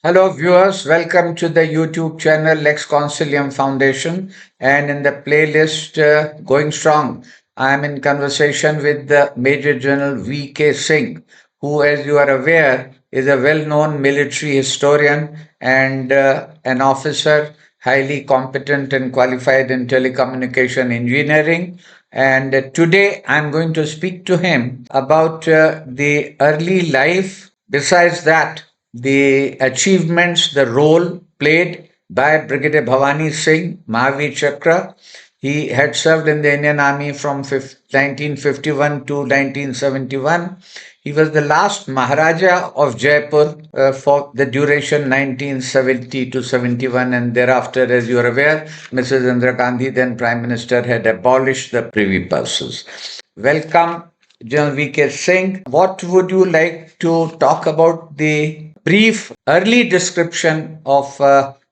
Hello, viewers. Welcome to the YouTube channel Lex Consilium Foundation. And in the playlist Going Strong, I am in conversation with the Major General VK Singh, who, as you are aware, is a well known military historian and an officer highly competent and qualified in telecommunication engineering. And today I'm going to speak to him about the early life. Besides that, the achievements, the role played by Brigadier Bhavani Singh, Mahavir Chakra. He had served in the Indian Army from 1951 to 1971. He was the last Maharaja of Jaipur for the duration 1970 to 71, and thereafter, as you are aware, Mrs. Indira Gandhi, then Prime Minister, had abolished the privy purses. Welcome, General VK Singh. What would you like to talk about the brief early description of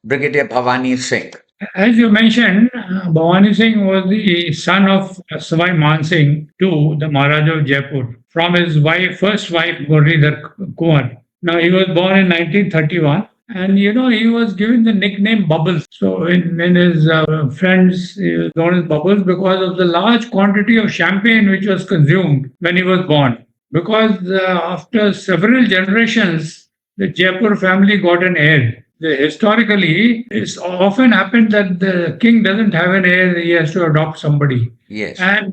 Brigadier Bhavani Singh? As you mentioned, Bhavani Singh was the son of Savai Man Singh to the Maharaja of Jaipur from his first wife, Gurridhar Kunwar. Now, he was born in 1931 and he was given the nickname Bubbles. So, in his friends, he was known as Bubbles because of the large quantity of champagne which was consumed when he was born. Because after several generations, the Jaipur family got an heir. Historically, it's often happened that the king doesn't have an heir, he has to adopt somebody. Yes. And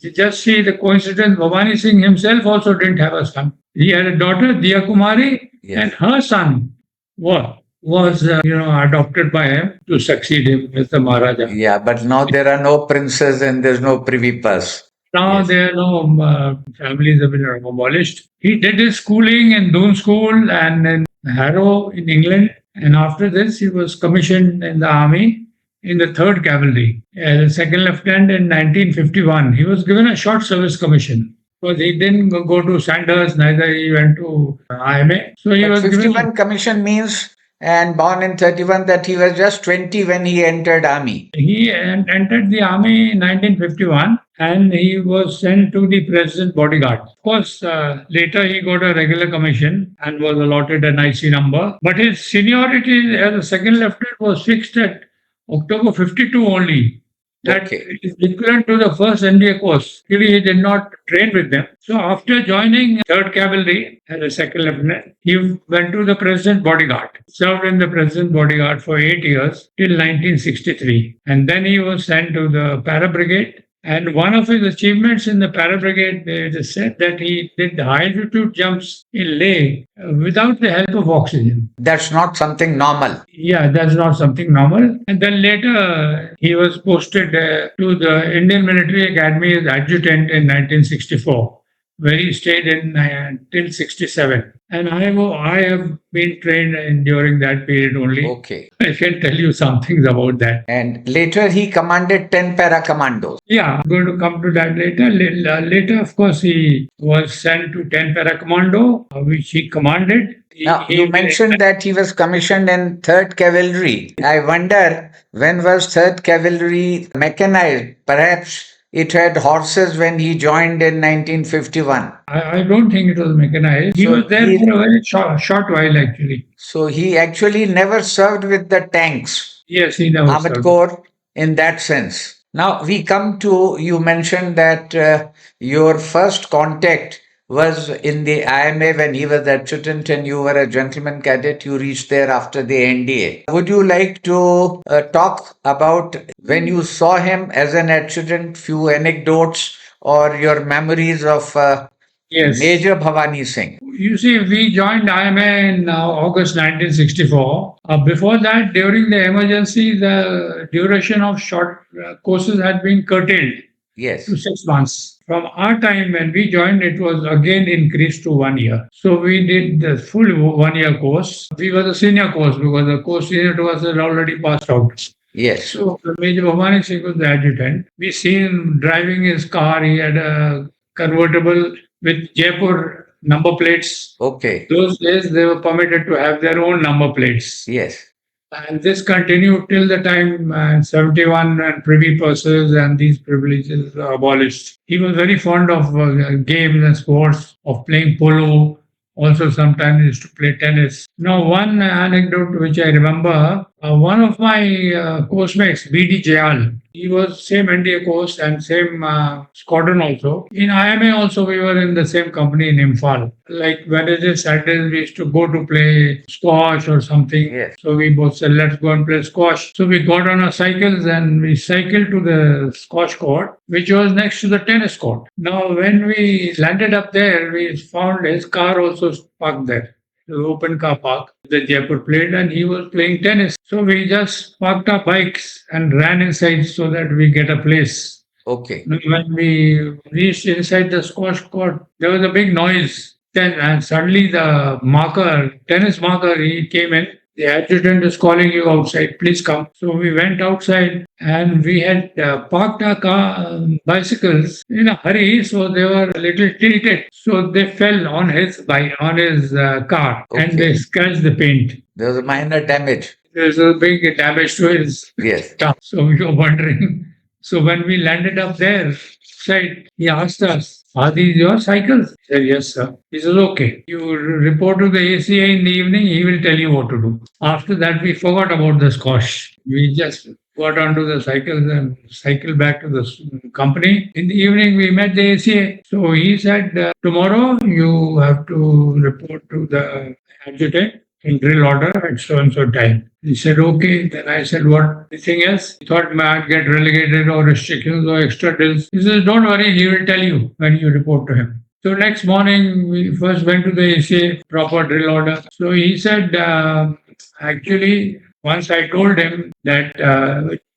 just see the coincidence, Bhavani Singh himself also didn't have a son. He had a daughter, Diya Kumari, Yes. and her son was adopted by him to succeed him as the Maharaja. Yeah, but now there are no princes and there's no privy purse. Now Yes. there are no families have been abolished. He did his schooling in Doon School and in Harrow in England. And after this, he was commissioned in the army in the 3rd Cavalry as a second lieutenant in 1951. He was given a short service commission because he didn't go to Sandhurst, neither he went to IMA. So he But was 51 given. commission means, and born in 31, that he was just 20 when he entered army. He entered the army in 1951 and he was sent to the president's bodyguard. Of course, later he got a regular commission and was allotted an IC number. But his seniority as a second lieutenant was fixed at October 52 only. That Okay. is equivalent to the first NDA course. Really, he did not train with them. So after joining 3rd Cavalry as a second lieutenant, he went to the president's bodyguard, served in the president's bodyguard for 8 years till 1963. And then he was sent to the Para Brigade. And one of his achievements in the Para Brigade, it is said that he did high altitude jumps in Leh without the help of oxygen. That's not something normal. Yeah, that's not something normal. And then later he was posted to the Indian Military Academy as adjutant in 1964, where he stayed in till 67. And I have been trained during that period only. Okay. I can tell you some things about that. And later he commanded 10 para commandos. Yeah, I'm going to come to that later. Later, of course, he was sent to 10 Para Commando, which he commanded. Now, you mentioned that he was commissioned in 3rd Cavalry. I wonder, when was 3rd Cavalry mechanized? Perhaps it had horses when he joined in 1951. I don't think it was mechanized. He So was there he- for a very short while, actually. So he actually never served with the tanks, Yes, he never Armored served. Corps, in that sense. Now we come to, you mentioned that your first contact was in the IMA when he was adjutant and you were a gentleman cadet. You reached there after the NDA. Would you like to talk about when you saw him as an adjutant, few anecdotes or your memories of Yes. Major Bhavani Singh? You see, we joined IMA in August 1964. Before that, during the emergency, the duration of short courses had been curtailed Yes. to 6 months. From our time when we joined, it was again increased to 1 year. So we did the full 1 year course. We were the senior course because the course senior to us had already passed out. Yes. So Major Bhavani Singh was the adjutant. We seen him driving his car. He had a convertible with Jaipur number plates. Okay. Those days they were permitted to have their own number plates. Yes. And this continued till the time 71 when privy purses and these privileges were abolished. He was very fond of games and sports, of playing polo, Also, sometimes used to play tennis. Now, one anecdote which I remember, one of my course mates, BD Jayal, he was same NDA course and same squadron also. In IMA also, we were in the same company in Imphal. Like Wednesdays, Saturdays, we used to go to play squash or something. Yes. So we both said, let's go and play squash. So we got on our cycles and we cycled to the squash court, which was next to the tennis court. Now, when we landed up there, we found his car also parked there. The open car park, the Jaipur played, and he was playing tennis. So we just parked our bikes and ran inside so that we get a place. Okay. When we reached inside the squash court, there was a big noise. Then and suddenly the marker, tennis marker, he came in. The adjutant is calling you outside. Please come. So we went outside and we had parked our bicycles in a hurry, so they were a little tilted. So they fell on his car and they Okay. scratched the paint. There was a minor damage. There's a big damage to his Yes. car. So we were wondering. So when we landed up there, side, he asked us, "Are these your cycles?" I said, "Yes, sir." He says, "Okay, you report to the ACA in the evening, he will tell you what to do." After that, we forgot about the squash. We just got onto the cycles and cycled back to the company. In the evening, we met the ACA. So he said, "Tomorrow you have to report to the adjutant in drill order at so and so time." He said, "Okay." Then I said, "What the thing is?" He thought might get relegated or restrictions or extra drills. He says, "Don't worry, he will tell you when you report to him." So next morning, we first went to the ACA, proper drill order. So he said, actually, once I told him that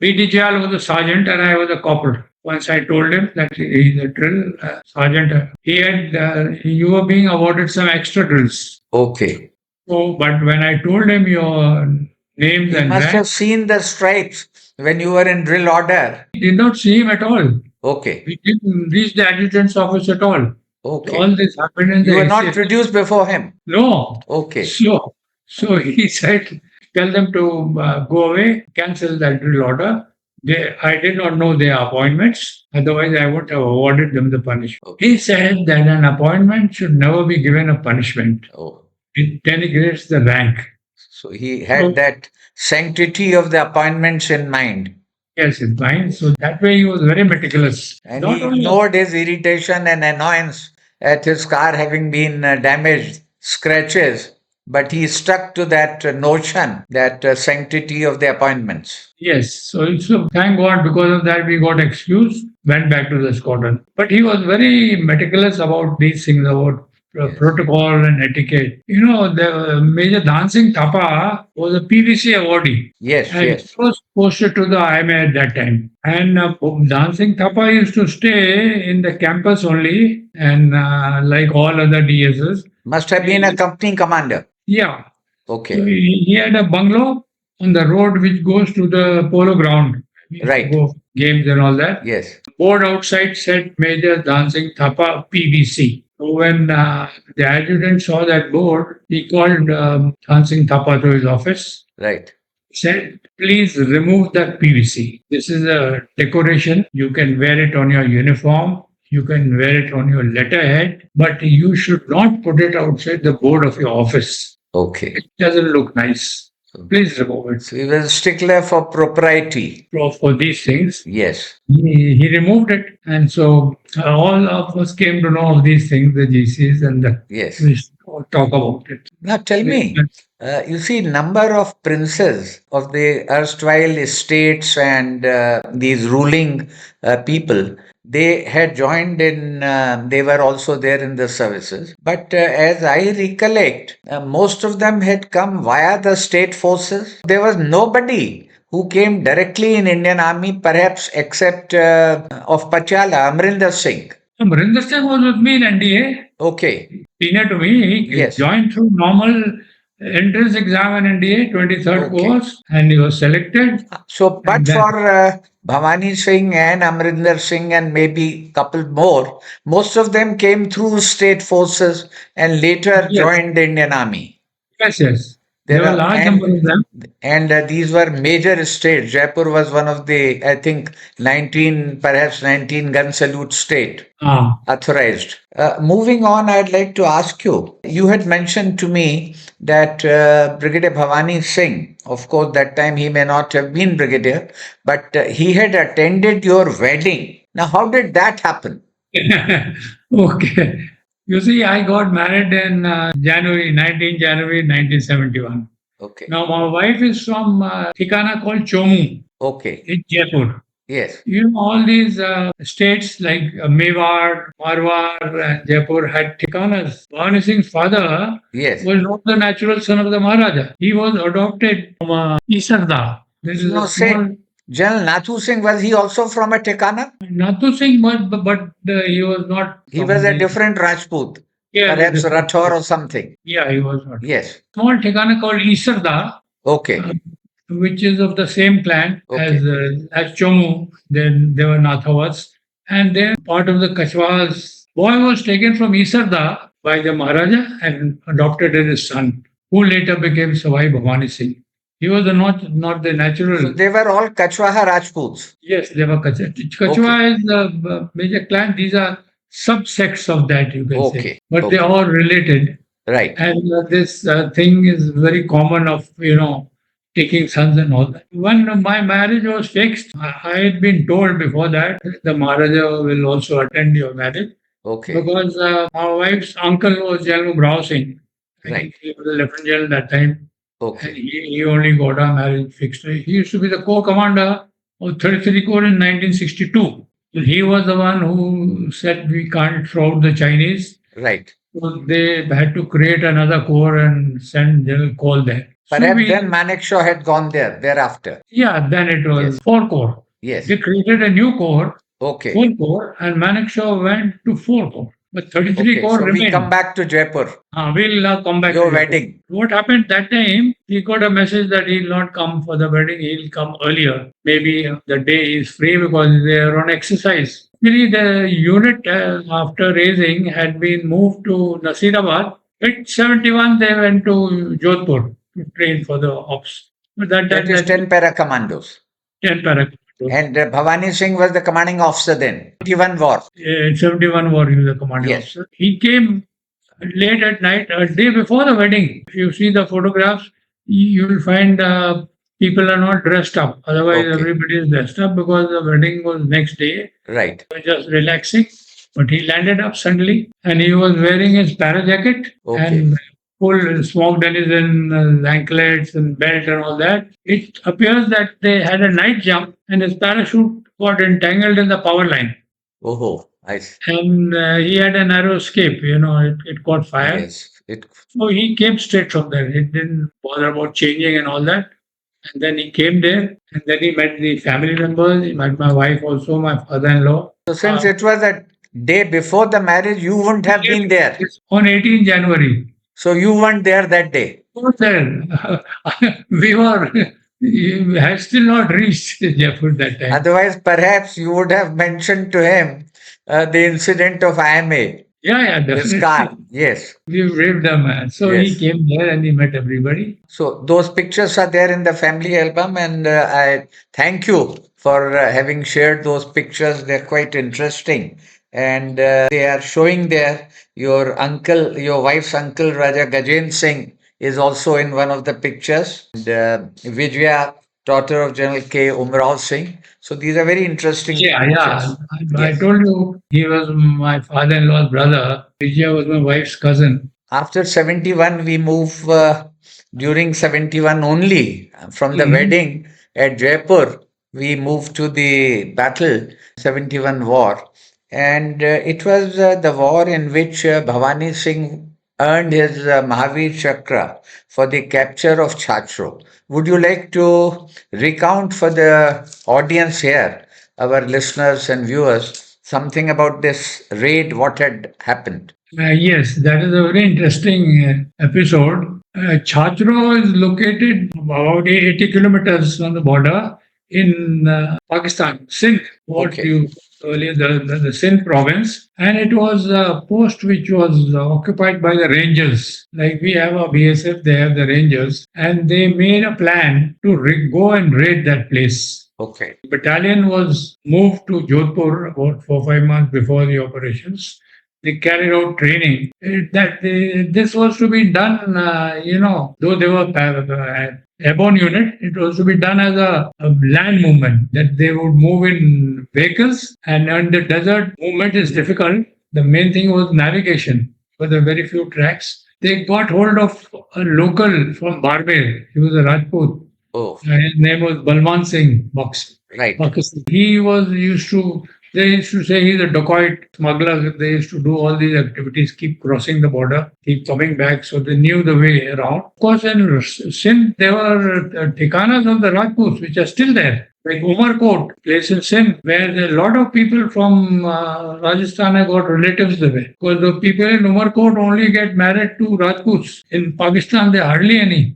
PDJL was a sergeant and I was a corporal. Once I told him that he's a drill sergeant, he had, you were being awarded some extra drills. Okay. So, but when I told him your names You and must have rank, seen the stripes when you were in drill order. he did not see him at all. Okay. We didn't reach the adjutant's office at all. Okay. All this happened in You the were not ACS. produced before him. No. Okay. So he said, tell them to go away, cancel that drill order. I did not know their appointments. Otherwise, I would have awarded them the punishment. Okay. He said that an appointment should never be given a punishment. Oh. It denigrates the rank. So he had that sanctity of the appointments in mind. Yes, in mind. So that way he was very meticulous. And Not he only ignored his irritation and annoyance at his car having been damaged, scratches, but he stuck to that notion, that sanctity of the appointments. yes. So thank God because of that we got excused, went back to the squadron. But he was very meticulous about these things, about Yes. protocol and etiquette. You know, the Major Dancing Thapa was a PVC awardee. Yes, And yes. he was posted to the IMA at that time. And Dancing Thapa used to stay in the campus only, and like all other DSs. Must have been a company commander. Yeah. So Okay. he had a bungalow on the road which goes to the polo ground. We used to Right. go games and all that. Yes. Board outside said Major Dancing Thapa PVC. So when the adjutant saw that board, he called Dancing Thapa to his office. Right. Said, "Please remove that PVC. This is a decoration. You can wear it on your uniform. You can wear it on your letterhead, but you should not put it outside the board of your office. Okay. It doesn't look nice. Please remove it." So he was a stickler for propriety. For these things, Yes. he removed it. And so all of us came to know of these things, the GCs, and Yes. we talk about it. Now tell me, you see, number of princes of the erstwhile estates and these ruling people, they had joined in, they were also there in the services. But as I recollect, most of them had come via the state forces. There was nobody who came directly in Indian Army, perhaps except of Pachala, Amrinder Singh. Marinder Singh was with me in NDA. Okay. Senior to me. He Yes. joined through normal entrance exam in NDA, 23rd Okay. course, and he was selected. So, but And then- for Bhavani Singh and Amrinder Singh and maybe couple more, most of them came through state forces and later Yes. joined the Indian Army. Yes, yes. There were a large number of them. And these were major states. Jaipur was one of the, I think, 19, perhaps 19 gun salute state authorized. Moving on, I'd like to ask you, you had mentioned to me that Brigadier Bhavani Singh, of course, that time he may not have been brigadier, but he had attended your wedding. Now, how did that happen? Okay. You see, I got married in January, 19 January 1971. Okay. Now, my wife is from Thikana called Chomu Okay. in Jaipur. Yes. You know, all these states like Mewar, Marwar, and Jaipur had Thikanas. Bhavani Singh's father Yes. was not the natural son of the Maharaja. He was adopted from Isarda. This is No, a small. General Nathu Singh, was he also from a Tekana? Nathu Singh, but he was not. He was a different Rajput. Yeah, Perhaps Rathor or something. Yeah, he was not. Yes. Small Thikana called Isarda. Okay. Which is of the same clan Okay. as Chomu. Then they were Nathavas. And then part of the Kachwas. Boy was taken from Isarda by the Maharaja and adopted as his son, who later became Savai Bhavani Singh. He was not the natural. So they were all Kachwaha Rajputs. Yes, they were Kachwa. Kachwa is the major clan. These are subsects of that, you can say. But they're all related. Right. And this thing is very common of, taking sons and all that. When my marriage was fixed, I had been told before that the Maharaja will also attend your marriage. Okay. Because my wife's uncle was General Bhavani Singh. Right. He was a lieutenant general that time. Okay. And he only got our marriage fixed. He used to be the Corps Commander of 33 Corps in 1962. He was the one who said we can't throw out the Chinese. Right. So they had to create another corps and send General Call there. Perhaps then Manekshaw had gone there thereafter. Yeah, then it was 4 corps. Yes. They created a new corps, Okay. 4 corps, and Manekshaw went to 4 corps. But 33 corps so remained. we come back to Jaipur. We'll now come back Your to wedding. What happened that time, he got a message that he'll not come for the wedding, he'll come earlier. Maybe the day is free because they are on exercise. Really, the unit after raising had been moved to Nasirabad. At 71, they went to Jodhpur to train for the ops. But that is 10 Para Commandos. 10 Para Commandos. And Bhavani Singh was the commanding officer then. 71 war. 71 war, he was the commanding officer. He came late at night, a day before the wedding. If you see the photographs, you will find people are not dressed up. Otherwise, everybody is dressed up because the wedding was next day. Right. Just relaxing. But he landed up suddenly and he was wearing his para jacket and full smoked in his anklets and belt and all that. It appears that they had a night jump and his parachute got entangled in the power line. Oh, I see. And he had a narrow escape, it caught fire. Yes. So he came straight from there. He didn't bother about changing and all that. And then he came there and then he met the family members. He met my wife also, my father-in-law. So since it was a day before the marriage, you wouldn't have been there. On 18 January. So you weren't there that day? Not there. We had still not reached Jaipur that time. Otherwise, perhaps you would have mentioned to him the incident of IMA. Yeah, definitely. This car, yes. We braved a man. So he came there and he met everybody. So those pictures are there in the family album, and I thank you for having shared those pictures. They're quite interesting. And they are showing there your uncle, your wife's uncle, Raja Gajen Singh, is also in one of the pictures. And Vijaya, daughter of General K. Umrao Singh. So these are very interesting pictures. I told you he was my father-in-law's brother. Vijaya was my wife's cousin. After 71, we move during 71 only from the wedding at Jaipur. We moved to the battle, 71 war. And it was the war in which Bhavani Singh earned his Mahavir Chakra for the capture of Chachro. Would you like to recount for the audience here, our listeners and viewers, something about this raid, what had happened? Yes, that is a very interesting episode. Chachro is located about 80 kilometers from the border in Pakistan, Sindh. earlier the Sindh province, and it was a post which was occupied by the Rangers. Like we have a BSF, they have the Rangers, and they made a plan to go and raid that place. Okay. Battalion was moved to Jaipur about 4 5 months before the operations. They carried out training. This was to be done, though they were airborne unit, it was to be done as a land movement, that they would move in vehicles, and on the desert, movement is difficult. The main thing was navigation. For the very few tracks, they got hold of a local from Barmer. He was a Rajput. Oh, His name was Balwan Singh, right. Pakistan. He was used to. They used to say he's a dacoit smuggler. They used to do all these activities, keep crossing the border, keep coming back. So they knew the way around. Of course, in Sindh, there were Tikanas of the Rajputs, which are still there. Like Umarkot, place in Sindh, where a lot of people from Rajasthan have got relatives there. Because the people in Umarkot only get married to Rajputs. In Pakistan, there are hardly any.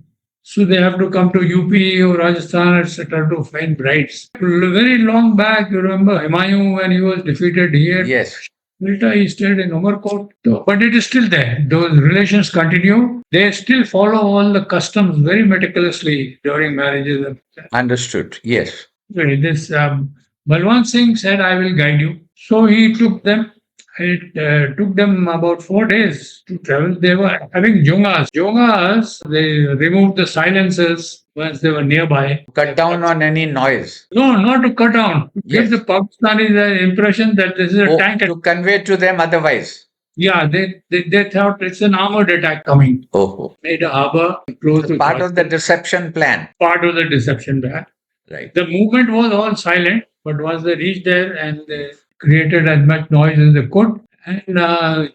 So they have to come to UP or Rajasthan, etc., to find brides. Very long back, you remember Humayun when he was defeated here. Yes. Later he stayed in Umarkot. But it is still there. Those relations continue. They still follow all the customs very meticulously during marriages. Understood. Yes. This Balwan Singh said, I will guide you. So he took them. It took them about 4 days to travel. They were having jungas. Jungas, they removed the silencers once they were nearby. Cut down on any noise. No, not to cut down. To Yes. give the Pakistanis the impression that this is a tank. To convey to them otherwise. Yeah, they thought it's an armored attack coming. Oh. Made a harbor close to Part of the deception plan. Part of the deception plan. Right. The movement was all silent, but once they reached there and they created as much noise as they could, and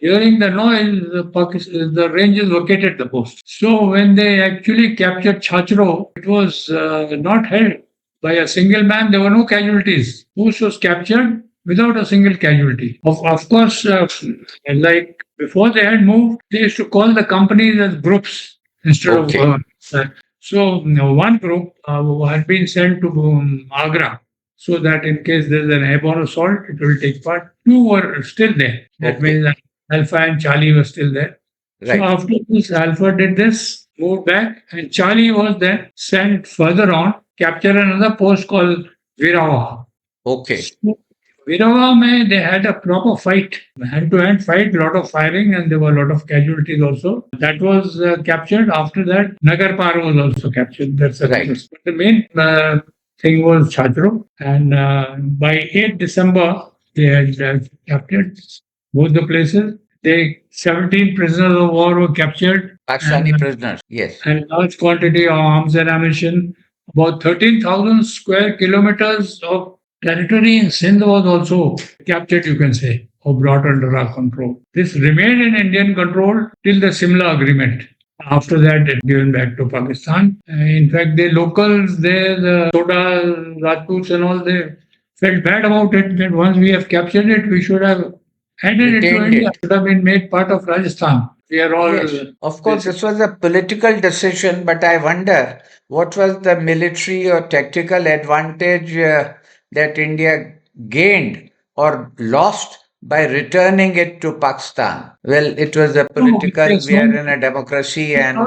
hearing the noise, the Rangers vacated the post. So when they actually captured Chachro, it was not held by a single man. There were no casualties. Post was captured without a single casualty. Of course, like before they had moved, they used to call the companies as groups instead of. So one group had been sent to Agra, so that in case there's an airborne assault, it will take part. 2 were still there. That means that Alpha and Charlie were still there. Right. So after this, Alpha did this, moved back, and Charlie was then sent further on, capture another post called Virawa. Okay. So, Virawa, they had a proper fight, hand-to-hand fight, lot of firing, and there were a lot of casualties also. That was captured. After that, Nagarpar was also captured. That's right. But the main thing was Chachro, and by 8 December, they had captured both the places. 17 prisoners of war were captured. Pakistani prisoners, yes. And large quantity of arms and ammunition. About 13,000 square kilometers of territory in Sindh was also captured, you can say, or brought under our control. This remained in Indian control till the Simla Agreement. After that, it given back to Pakistan. In fact, the locals there, the Soda, Rajputs and all, they felt bad about it, that once we have captured it, we should have handed it to India. It should have been made part of Rajasthan. We are all... Yes. Of course, this was a political decision, but I wonder, what was the military or tactical advantage that India gained or lost by returning it to Pakistan? Well, it was a political, we are in a democracy and...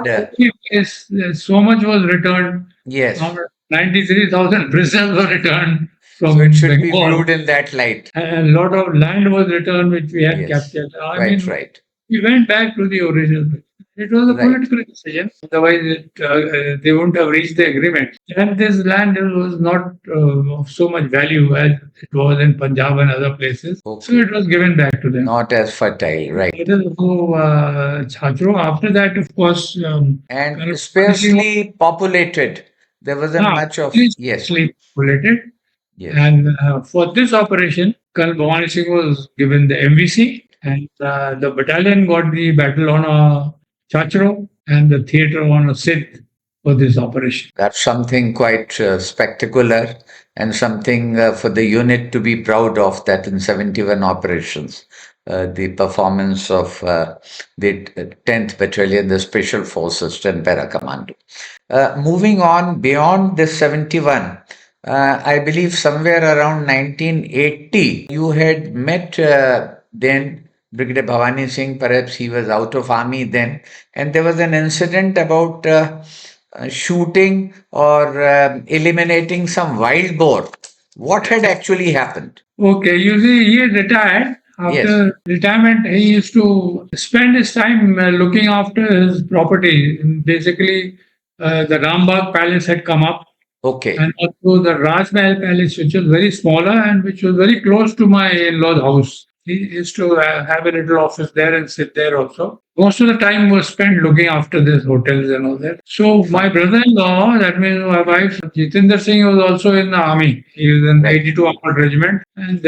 Yes, so much was returned. Yes. 93,000 prisoners were returned. So it should be viewed in that light. And a lot of land was returned which we had captured. Right. We went back to the original. It was a political decision. Otherwise, they wouldn't have reached the agreement. And this land was not of so much value as it was in Punjab and other places. Okay. So it was given back to them. Not as fertile, right. It is Chachro. After that, of course... and sparsely populated. There wasn't much of... Sparsely populated. Yes. And for this operation, Colonel Bhavani Singh was given the MVC, and the battalion got the Battle Honour CHACHRO and the Theatre Honour SINDH for this operation. That's something quite spectacular and something for the unit to be proud of, that in 71 operations, the performance of the 10th Battalion, the Special Forces, 10 Para Commando. Moving on beyond this 71, I believe somewhere around 1980, you had met then Brigadier Bhavani Singh. Perhaps he was out of army then, and there was an incident about shooting or eliminating some wild boar. What had actually happened? Okay, you see, he had retired. Yes. After retirement, he used to spend his time looking after his property. Basically, the Rambagh Palace had come up, Okay. and also the Raj Mahal Palace, which was very smaller and which was very close to my in-law's house. He used to have a little office there and sit there also. Most of the time was spent looking after these hotels and all that. So my brother-in-law, that means my wife, Jitendra Singh, was also in the army. He was in the Right. 82 Armored Regiment, and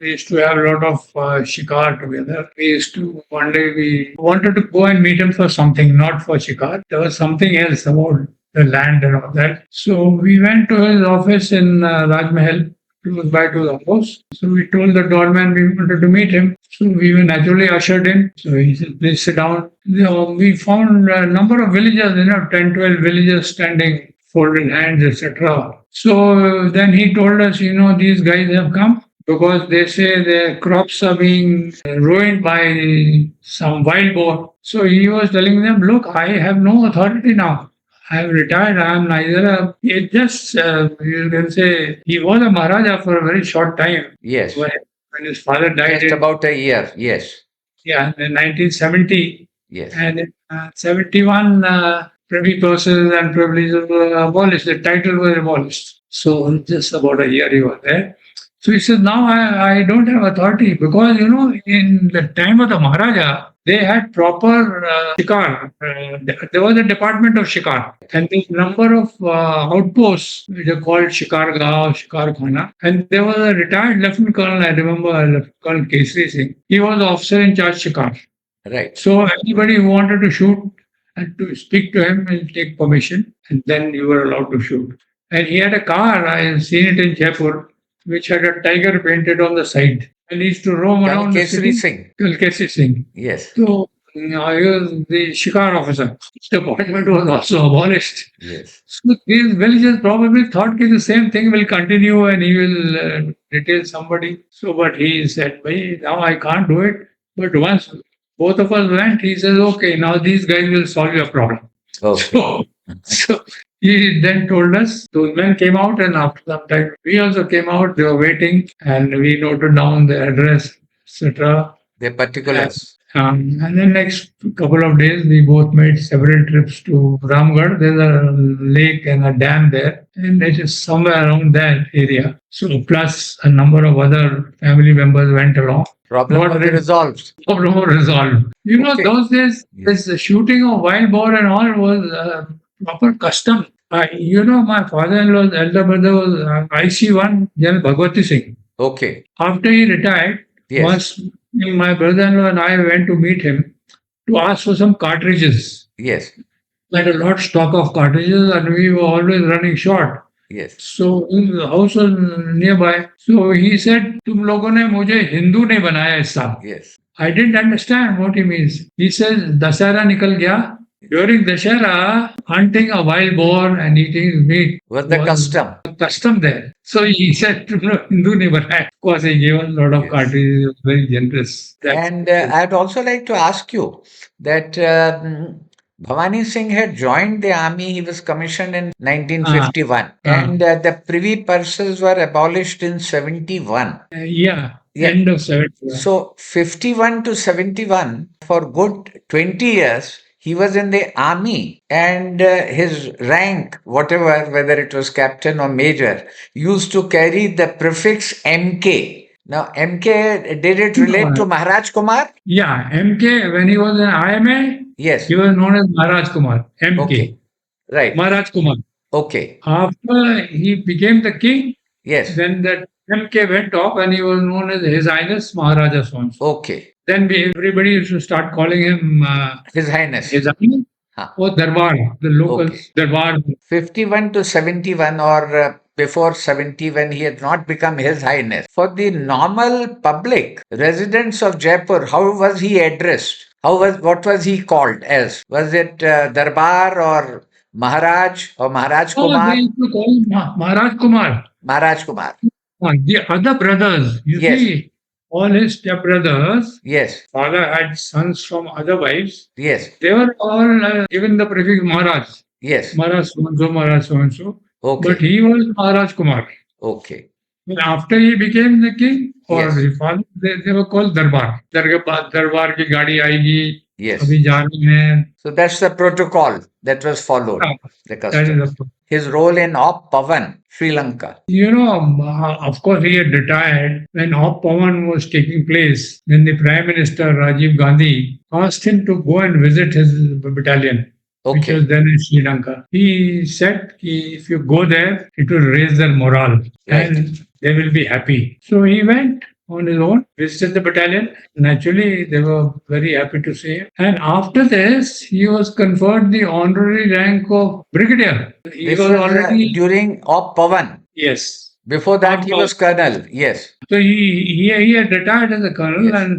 we used to have a lot of shikar together. We used to, one day we wanted to go and meet him for something, not for shikar. There was something else about the land and all that. So we went to his office in Raj Mahal, close by to the house. So we told the doorman we wanted to meet him. So we were naturally ushered in. So he said, please sit down. We found a number of villagers, 10, 12 villagers standing, folded hands, etc. So then he told us, these guys have come because they say their crops are being ruined by some wild boar. So he was telling them, look, I have no authority now. I am retired. I am neither a. It just, you can say, he was a Maharaja for a very short time. Yes. When his father died Just about a year. Yes. in 1970. Yes. And in 71, privy purses and privileges were abolished. The title was abolished. So just about a year he was there. So he says, now I don't have authority because, in the time of the Maharaja, they had proper shikar. There was a department of shikar. And the number of outposts, which are called Shikar Gaon, Shikar Khana. And there was a retired Lieutenant Colonel, I remember, Lieutenant Colonel Kesri Singh. He was the officer in charge Shikar. Right. So anybody who wanted to shoot and to speak to him and take permission, and then you were allowed to shoot. And he had a car, I have seen it in Jaipur, which had a tiger painted on the side. And he used to roam Colonel around the Kesari city. Singh. Colonel Kesri Singh. Yes. So he was the Shikar officer. The department was also abolished. Yes. So these villagers probably thought that the same thing will continue and he will detail somebody. So, but he said, "Bhai, now I can't do it." But once both of us went, he says, okay, now these guys will solve your problem. Okay. So he then told us, those men came out, and after some time, we also came out. They were waiting, and we noted down the address, etc. The particulars. And then next couple of days, we both made several trips to Ramgarh. There's a lake and a dam there, and it is somewhere around that area. So plus a number of other family members went along. Problem Not was really- resolved. Problem was resolved. Okay. Those days, this shooting of wild boar and all was a proper custom. My father-in-law's elder brother was IC1 General Bhavani Singh. Okay. After he retired, Yes. once my brother-in-law and I went to meet him to ask for some cartridges. Yes. We had a lot stock of cartridges and we were always running short. Yes. So the house was nearby. So he said, तुम लोगों ने मुझे हिंदू नहीं बनाया इस साल. Yes. I didn't understand what he means. He says, Dasara nikal gaya. During Dashera, hunting a wild boar and eating his meat Was the custom. custom there. So he said, Hindu ne banaya. Of course, he gave us a lot of Yes. cartridges. He was very generous. And I'd also like to ask you that Bhavani Singh had joined the army. He was commissioned in 1951. And the privy purses were abolished in 71. Yeah, Yeah. end of 70. So 51 to 71, for good 20 years, he was in the army, and his rank, whatever, whether it was captain or major, used to carry the prefix MK. Now, MK, did it relate to Maharaj Kumar? Yeah, MK, when he was in IMA, Yes. he was known as Maharaj Kumar. MK. Okay. Right. Maharaj Kumar. Okay. After he became the king, Yes. then that MK went off and he was known as His Highness Maharaja Sons. Okay. Then everybody used to start calling him His Highness. His Highness Huh. or Darbar, the locals. Okay. Darbar. 51 to 71 or before 70 when he had not become His Highness. For the normal public residents of Jaipur, how was he addressed? What was he called as? Was it Darbar or Maharaj or Maharaj Oh, Kumar? they used to call him Maharaj Kumar. Maharaj Kumar. The other brothers, you Yes. see, all his stepbrothers, Yes. father had sons from other wives. Yes. They were all given the prefix Maharaj. Yes. Maharaj so-and-so, Maharaj so-and-so. But Okay. he was Maharaj Kumar. Okay. And after he became the king, or Yes. his father, they were called Darbar. Darbar की गाड़ी आएगी, Yes. अभी जा रहे हैं. So that's the protocol that was followed, the That is custom. the His role in Op Pavan, Sri Lanka. You know, of course, he had retired when Op Pawan was taking place. When the Prime Minister Rajiv Gandhi asked him to go and visit his battalion, which was Okay. then in Sri Lanka, he said, if you go there, it will raise their morale Right. and they will be happy. So he went on his own, visited the battalion. Naturally, they were very happy to see him. And after this, he was conferred the honorary rank of brigadier. He This was was already, during Op Pavan. yes. Before that, he After- was colonel. Yes. So he had retired as a colonel Yes.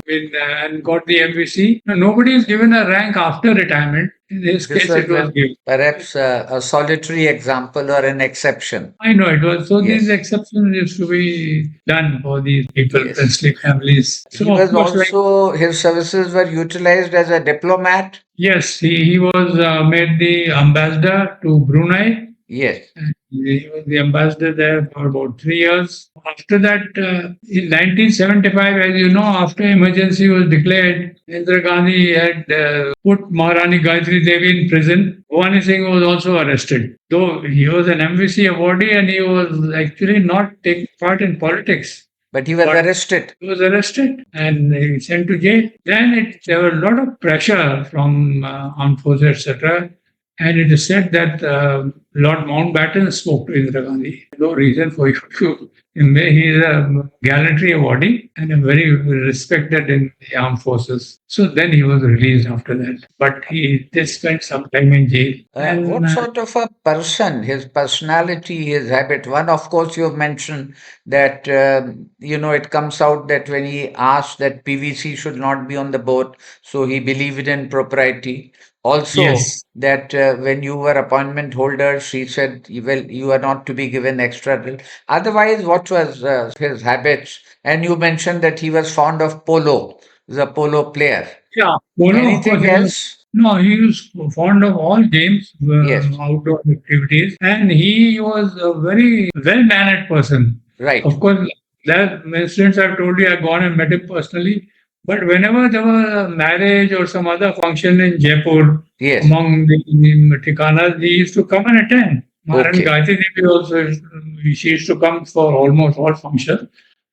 and got the MVC. Now, nobody is given a rank after retirement. In his This case, was it was given. perhaps a solitary example or an exception. I know it was. So Yes. these exceptions used to be done for these people, Yes. princely families. So He of was course, like, also, his services were utilized as a diplomat. yes, he was made the ambassador to Brunei. Yes. He was the ambassador there for about 3 years. After that, in 1975, as you know, after emergency was declared, Indira Gandhi had put Maharani Gayatri Devi in prison. Bhavani Singh was also arrested. Though he was an MVC awardee and he was actually not taking part in politics. But he was But- arrested. He was arrested and sent to jail. Then there was a lot of pressure from armed forces, etc. And it is said that Lord Mountbatten spoke to Indira Gandhi. No reason for you to. He is a gallantry awardee and a very respected in the armed forces. So then he was released after that. But he did spend some time in jail. What sort of a person, his personality, his habit? One, of course, you have mentioned that, it comes out that when he asked that PVC should not be on the boat, so he believed in propriety. Also, Yes. that when you were appointment holders, he said, well, you are not to be given extra drill. Otherwise, what was his habits? And you mentioned that he was fond of polo, the polo player. Yeah. Polo, of Anything course, else? No, he was fond of all games, Yes. outdoor activities, and he was a very well-mannered person. Right. Of course, there are incidents I've told you, I've gone and met him personally. But whenever there was a marriage or some other function in Jaipur, Yes. among the Tikanas, he used to come and attend. Maharani Okay. Gayatri Devi also, she used to come for almost all functions.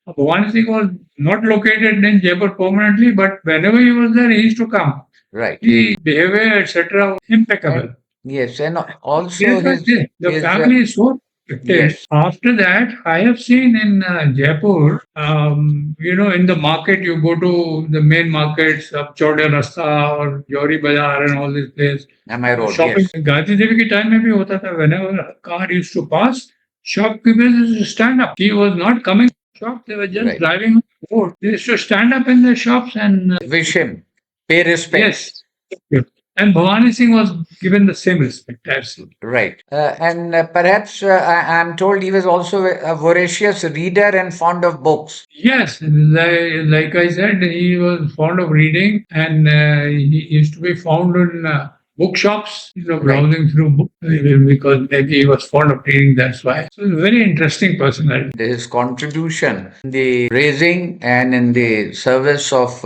Bhavani Singh was not located in Jaipur permanently, but whenever he was there, he used to come. Right. The behavior, etc., impeccable. Yes. And also Yes, but his, the his, family is so protected. yes. After that, I have seen in Jaipur, in the market, you go to the main markets of Chowdhury Rasta or Jori Bazaar and all these places. Am I wrong? Shopping. Yes. Gayatri Devi के time में भी होता था. Whenever a car used to pass, shopkeepers used to stand up. He was not coming to the shop. They were just Right. driving on the road. They used to stand up in the shops and Wish him. Pay respect. yes. And Bhavani Singh was given the same respect, absolutely. Right. And perhaps I'm told he was also a voracious reader and fond of books. Yes, like I said, he was fond of reading and he used to be found in bookshops, browsing through books because maybe he was fond of reading, that's why. So he's a very interesting personality. His contribution in the raising and in the service of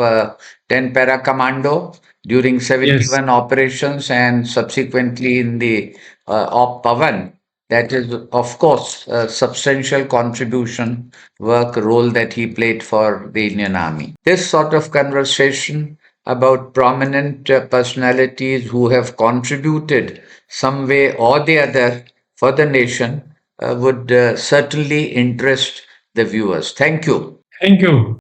10 Para Commando during 71 operations and subsequently in the Op Pavan. That is, of course, a substantial contribution, role that he played for the Indian Army. This sort of conversation about prominent personalities who have contributed some way or the other for the nation would certainly interest the viewers. Thank you. Thank you.